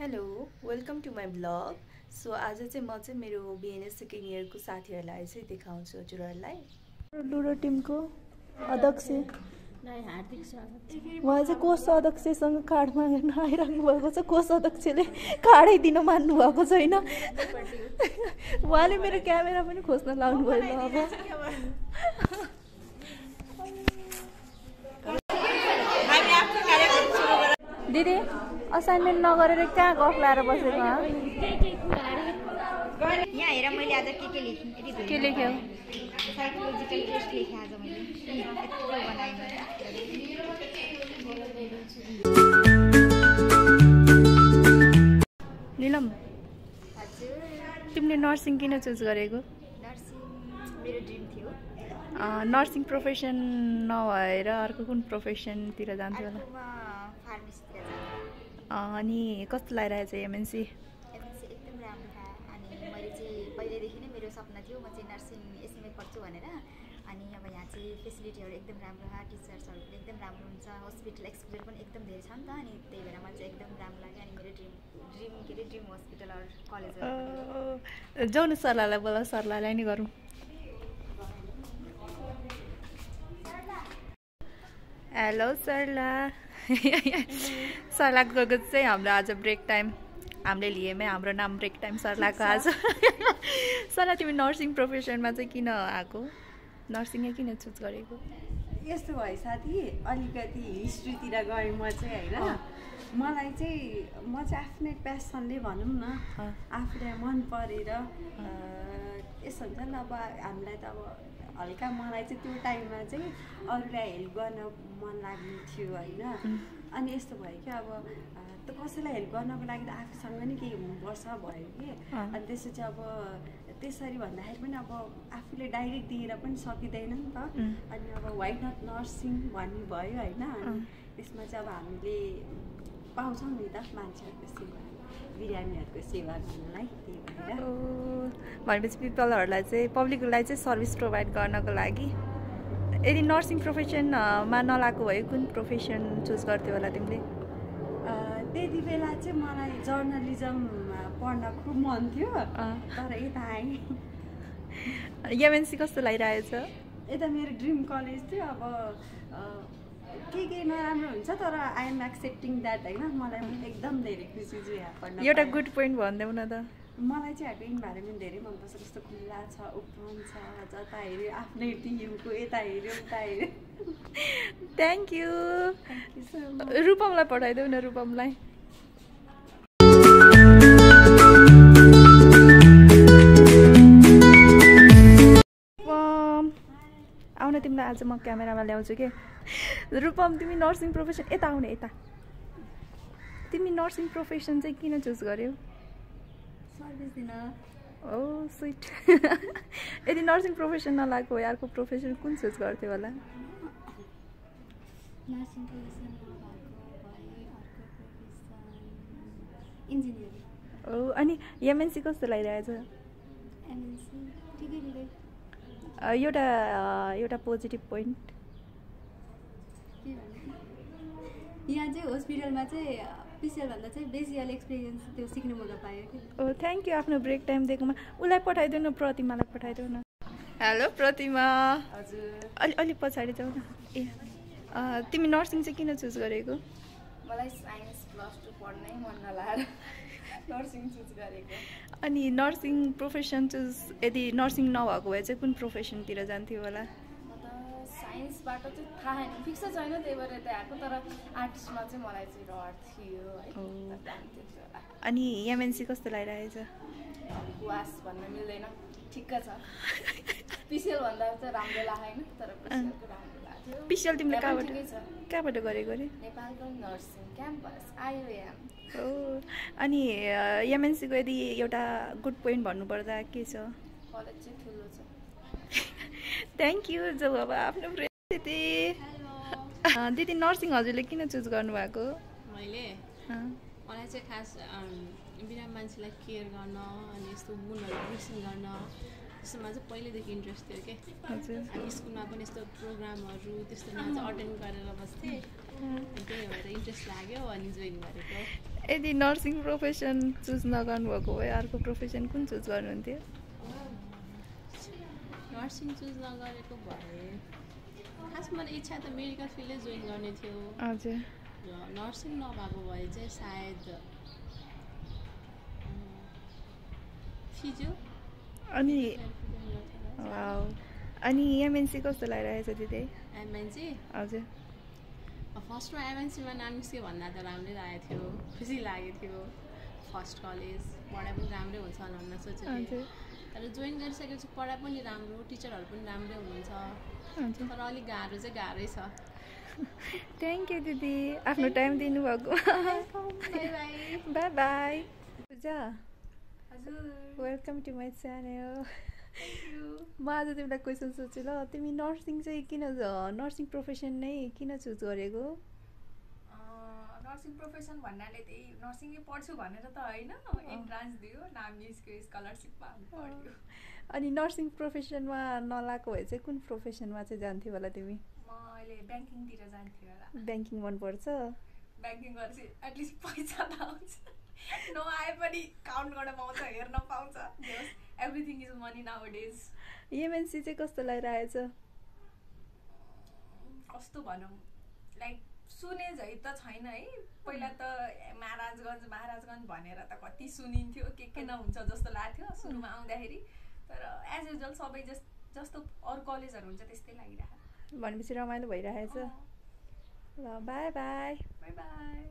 Hello welcome to my blog. So आज चाहिँ म चाहिँ मेरो बिएनएस सेकेन्ड इयरको साथीहरूलाई चाहिँ देखाउँछु हजुरहरूलाई। लुडो टिमको अध्यक्ष हार्दिक स्वागत। उहाँ चाहिँ कोष अध्यक्षसँग कार्ड माग्न आइरहनु भएको छ। कोष अध्यक्षले कार्डै दिन मान्नु भएको छैन। उहाँले मेरो क्यामेरा पनि खोज्न लाउनु भयो। अब दिदी असाइनमेन्ट नगरेर कहाँ गफ लाएर बसेको? यहाँ हेर मैले आज के लेखेँ। के लेख्यौ? साइकोलोजिकल टेस्ट लेखेँ आज मैले। निलम, हजुर तिमीले नर्सिङ किन चुज गरेको? नर्सिङ मेरो ड्रिम थियो। नर्सिङ प्रोफेसन नभएर अर्को कुन प्रोफेसनतिर जान्थ्यो होला? फार्मेसीतिर जान्थेँ। अनि कस्तो लागिरहेछ एमएनसी? एमएनसी एकदम राम्रो भयो। अनि मैले चाहिँ पहिल्यैदेखि नै मेरो सपना थियो म चाहिँ नर्सिङ एसएमए पढ्छु भनेर। अनि अब यहाँ चाहिँ फेसिलिटीहरू एकदम राम्रो छ, टिचर्सहरू पनि एकदम राम्रो हुन्छ, हस्पिटल एक्सपोजर पनि एकदम धेरै छ नि त। अनि त्यही भएर मलाई चाहिँ एकदम राम्रो लाग्यो। अनि मेरो ड्रिम हस्पिटल अर कलेज जाउँ न सरलाई बोला, सरलाई नै गरौँ। हेलो सरला। सरलाको चाहिँ हाम्रो आज ब्रेक टाइम हामीले लिएमै हाम्रो नाम ब्रेक टाइम सरलाको आज। सरला तिमी नर्सिङ प्रोफेसनमा चाहिँ किन आएको? नर्सिङै किन चुज गरेको? यस्तो भयो साथी, अलिकति हिस्ट्रीतिर गएँ म चाहिँ होइन। मलाई चाहिँ म चाहिँ आफ्नै प्यासनले भनौँ न, आफूलाई मन परेर यस्तो हुन्छ नि। अब हामीलाई त अब हल्का मलाई चाहिँ त्यो टाइममा चाहिँ अरूलाई हेल्प गर्न मन लाग्ने थियो होइन। अनि यस्तो भयो कि अब त कसैलाई हेल्प गर्नको लागि त आफूसँग नि केही हुनुपर्छ भयो कि। अनि त्यसपछि अब त्यसरी भन्दाखेरि पनि अब आफूले डाइरेक्ट दिएर पनि सकिँदैन नि त। अनि अब वाइ नट नर्सिङ भन्ने भयो होइन। त्यसमा चाहिँ अब हामीले पाउँछौँ नि त मान्छेहरूको सेवा, बिरामीहरूको सेवा गर्नलाई। त्यही भएर भनेपछि पिपलहरूलाई चाहिँ पब्लिकलाई चाहिँ सर्भिस प्रोभाइड गर्नको लागि। यदि नर्सिङ प्रोफेसनमा नलाएको भए कुन प्रोफेसन चुज गर्थ्यौ होला तिमीले? त्यति बेला चाहिँ मलाई जर्नलिजम पढ्न खुब मन थियो, तर यता आएँ। एमएनसी कस्तो लागिरहेछ? यता मेरो ड्रिम कलेज थियो। अब के नराम्रो हुन्छ, तर आई एम एक्सेप्टिङ द्याट होइन। मलाई एकदम धेरै खुसी छु यहाँ पढ्न। एउटा गुड पोइन्ट भनिदेऊ न त। मलाई चाहिँ यहाँको इन्भाइरोमेन्ट धेरै मनपर्छ। कस्तो खुल्ला छ, ओपन छ, जता हेऱ्यो आफ्नै टिमको, यता हेऱ्यो उता हेऱ्यो। Thank you. रूपमलाई पठाइदेऊ न, रूपमलाई। आउन तिमीलाई आज म क्यामेरामा ल्याउँछु के। रूपम तिमी नर्सिङ प्रोफेसन यता आउने यता। तिमी नर्सिङ प्रोफेसन चाहिँ किन चुज गर्यौ? सर्भिस दिन। ओ स्विट। यदि नर्सिङ प्रोफेसन नलागेको भए अर्को प्रोफेसन कुन चुज गर्थ्यौ होला? नर्सिङ प्रोफेसन नभएको भए अर्को प्रोफेसन इन्जिनियरिङ। ओ अनि एमएनसी कस्तो लागिरहेछ? एमएनसी ठिकै। एउटा पोजिटिभ पोइन्ट के भन्ने, यहाँ चाहिँ हस्पिटलमा चाहिँ पिसिएलभन्दा चाहिँ बेसी अहिले एक्सपिरियन्स त्यो सिक्ने मौका पायो कि। ओ थ्याङ्क यू आफ्नो ब्रेक टाइम दिएकोमा। उसलाई पठाइदेऊ न, प्रतिमालाई पठाइदेऊ न। हेलो प्रतिमा। हजुर अलि पछाडि जाऊ न। ए तिमी नर्सिङ चाहिँ किन चुज गरेको? मलाई साइन्स +2 पढ्नै मन नलागेर नर्सिङ चुज गरेको। अनि नर्सिङ प्रोफेसन चुज यदि नर्सिङ नभएको भए चाहिँ कुन प्रोफेसनतिर जान्थ्यौ होला? म त साइन्सबाट चाहिँ थाहा छैन, फिक्स छैन, त्यही भएर यता आएको। तर आर्ट्समा चाहिँ मलाई चाहिँ रहर थियो है। अनि एमएनसी कस्तो लागिरहेछ? वास भन्न मिल्दैन, ठिक्क छ। पिसिएल भन्दा चाहिँ राम्रो लागेन, तर पिसिएलको राम्रो लाग्यो। पिसिएल तिमीले कहाँबाट गरेको अरे? नेपालको नर्सिङ क्याम्पस आइओएम। ओ अनि एमएनसीको यदि एउटा गुड पोइन्ट भन्नुपर्दा के छ? कलेज चाहिँ ठुलो छ। Thank you. जाऊ अब आफ्नो दिदी। दिदी नर्सिङ हजुरले किन चुज गर्नुभएको? मलाई चाहिँ खास बिरामी मान्छेलाई केयर गर्न अनि यस्तो गुणहरू मिक्सिङ गर्न त्यस्तोमा चाहिँ पहिल्यैदेखि इन्ट्रेस्ट थियो कि। हजुर। अनि स्कुलमा पनि यस्तो प्रोग्रामहरू त्यस्तोमा चाहिँ अटेन्ड गरेर बस्थेँ। अनि त्यही भएर इन्ट्रेस्ट लाग्यो अनि जोइन गरेको। यदि नर्सिङ प्रोफेसन चुज नगर्नुभएको भए अर्को प्रोफेसन कुन चुज गर्नुहुन्थ्यो? नर्सिङ चुज नगरेको भए खास मलाई इच्छा त मेडिकल फिल्डै जोइन गर्ने थियो। हजुर। र नर्सिङ नभएको भए चाहिँ सायद फिजियो। अनि वाउ, अनि एमएनसी कस्तो लागिरहेछ दिदी? एमएनसी हजुर। फर्स्टमा एमएनसीमा नाम निस्क्यो भन्दा त राम्रै लागेको थियो, खुसी लागेको थियो। फर्स्ट कलेज पढाइ पनि राम्रै हुन्छ भनेर सोचेको थिएँ। तर जोइन गरिसकेपछि पढाइ पनि राम्रो, टिचरहरू पनि राम्रै हुनुहुन्छ। तर अलिक गाह्रो चाहिँ गाह्रै छ। थ्याङ्क यू दिदी आफ्नो टाइम दिनुभएको। Bye bye. Bye bye. Puja, हजुर वेलकम टु माई च्यानल। म आज तिमीलाई क्वेसन सोध्छु ल। तिमी नर्सिङ चाहिँ किन, नर्सिङ प्रोफेसन नै किन चुज गरेको? नर्सिङ प्रोफेसन भन्नाले त्यही नर्सिङै पढ्छु भनेर त होइन, इन्ट्रान्स दियो, नाम निस्क्यो, स्कलरसिपमा पढ्यो। अनि नर्सिङ प्रोफेसनमा नलाएको भए चाहिँ कुन प्रोफेसनमा चाहिँ जान्थ्यौ होला तिमी? म अहिले ब्याङ्किङतिर जान्थेँ होला। ब्याङ्किङ मनपर्छ? ब्याङ्किङ गरेपछि एटलिस्ट पैसा त आउँछ, नआए पनि काउन्ट गर्न पाउँछ, हेर्न पाउँछ। Everything is money now days. MNC चाहिँ कस्तो लागिरहेछ? कस्तो भनौँ, लाइक सुने झै त छैन है। पहिला त महाराजगञ्ज भनेर त कति सुनिन्थ्यो, के नहुन्छ जस्तो लाग्थ्यो सुरुमा आउँदाखेरि। तर एज युजल सबै जस्तो अरू कलेजहरू हुन्छ त्यस्तै लागिरहेको। भनेपछि रमाइलो भइरहेछ। ल बाई बाई। Bye by.